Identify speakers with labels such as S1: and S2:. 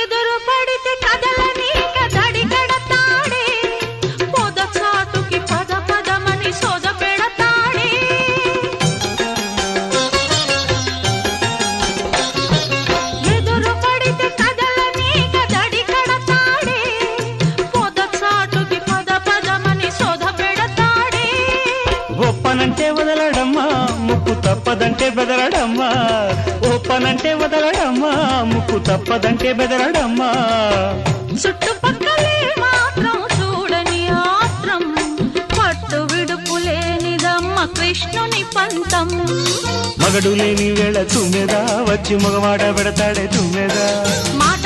S1: ఎదురు పడితే కదలని కదడి కడతాడే పొద చాటుకి పద పదమని సోద పెడతాడే ఎదురు పడితే కదలని కదడి కడతాడే పొద చాటుకి పద పదమని సోద పెడతాడే
S2: ఒప్పనంటే వదలడమ్మా ముక్కు తప్పదంటే బెదరడమ్మా ఒప్పనంటే వదలడమ్మా ముక్కు తప్పదంటే బెదరడమ్మా
S1: చుట్టుపక్కలే మాత్రం చూడని ఆత్రం పట్టు విడుపు లేనిదమ్మ కృష్ణుని పంతం
S2: మగడు లేని వేళ తుమ్మెదా వచ్చి మగవాడ పెడతాడే తుమ్మెదా
S1: మాట